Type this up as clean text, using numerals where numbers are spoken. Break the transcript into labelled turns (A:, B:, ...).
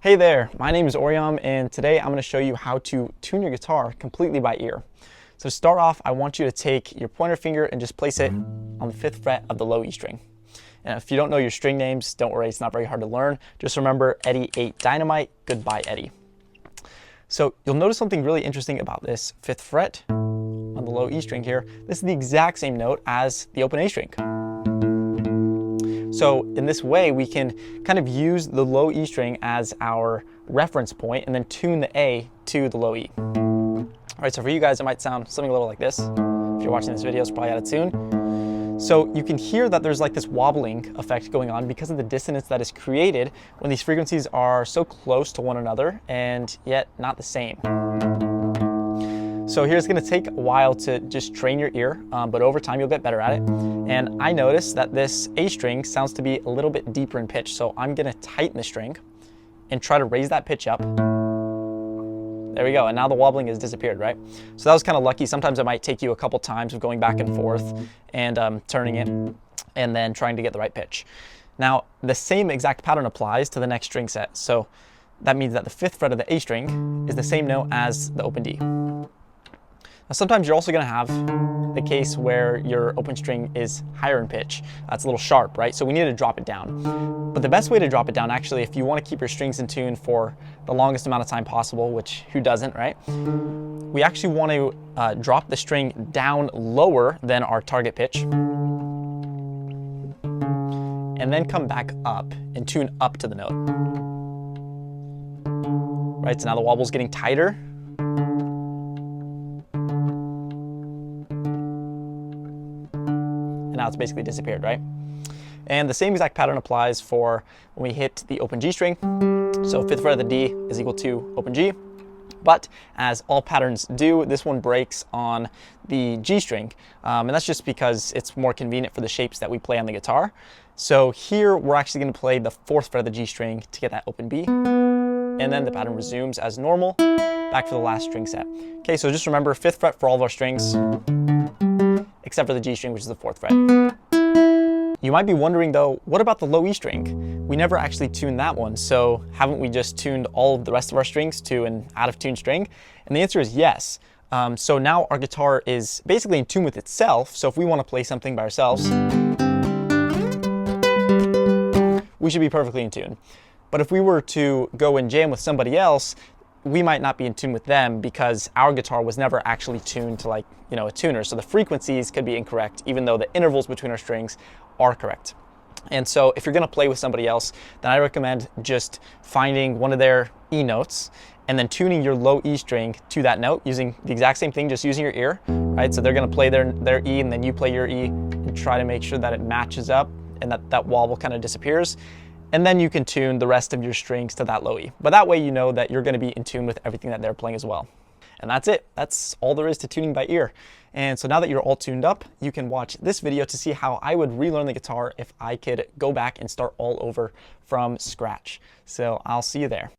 A: Hey there, my name is Oriam, and today I'm going to show you how to tune your guitar completely by ear. So to start off, I want you to take your pointer finger and just place it on the 5th fret of the low E string. And if you don't know your string names, don't worry, it's not very hard to learn. Just remember Eddie 8 Dynamite, Goodbye Eddie. So you'll notice something really interesting about this 5th fret on the low E string here. This is the exact same note as the open A string. So in this way, we can kind of use the low E string as our reference point and then tune the A to the low E. All right, so for you guys, it might sound something a little like this. If you're watching this video, it's probably out of tune. So you can hear that there's like this wobbling effect going on because of the dissonance that is created when these frequencies are so close to one another and yet not the same. So here's going to take a while to just train your ear, but over time you'll get better at it. And I noticed that this A string sounds to be a little bit deeper in pitch, so I'm going to tighten the string and try to raise that pitch up. There we go, and now the wobbling has disappeared, right? So that was kind of lucky. Sometimes it might take you a couple times of going back and forth and turning it and then trying to get the right pitch. Now, the same exact pattern applies to the next string set. So that means that the 5th fret of the A string is the same note as the open D. Now, sometimes you're also going to have the case where your open string is higher in pitch. It's a little sharp, right? So we need to drop it down. But the best way to drop it down, actually, if you want to keep your strings in tune for the longest amount of time possible, which who doesn't, right? We actually want to drop the string down lower than our target pitch and then come back up and tune up to the note. Right, so now the wobble's getting tighter. Now it's basically disappeared, right? And the same exact pattern applies for when we hit the open G string. So 5th fret of the D is equal to open G. But as all patterns do, this one breaks on the G string. And that's just because it's more convenient for the shapes that we play on the guitar. So here we're actually going to play the 4th fret of the G string to get that open B. And then the pattern resumes as normal, back for the last string set. Okay, so just remember 5th fret for all of our strings, except for the G string, which is the 4th fret. You might be wondering though, what about the low E string? We never actually tuned that one, so haven't we just tuned all of the rest of our strings to an out of tune string? And the answer is yes. So now our guitar is basically in tune with itself, so if we want to play something by ourselves, we should be perfectly in tune. But if we were to go and jam with somebody else, we might not be in tune with them because our guitar was never actually tuned to a tuner. So the frequencies could be incorrect, even though the intervals between our strings are correct. And so if you're gonna play with somebody else, then I recommend just finding one of their E notes and then tuning your low E string to that note using the exact same thing, just using your ear, right? So they're gonna play their E and then you play your E and try to make sure that it matches up and that wobble kind of disappears. And then you can tune the rest of your strings to that low E. But that way you know that you're going to be in tune with everything that they're playing as well. And that's it. That's all there is to tuning by ear. And so now that you're all tuned up, you can watch this video to see how I would relearn the guitar if I could go back and start all over from scratch. So I'll see you there.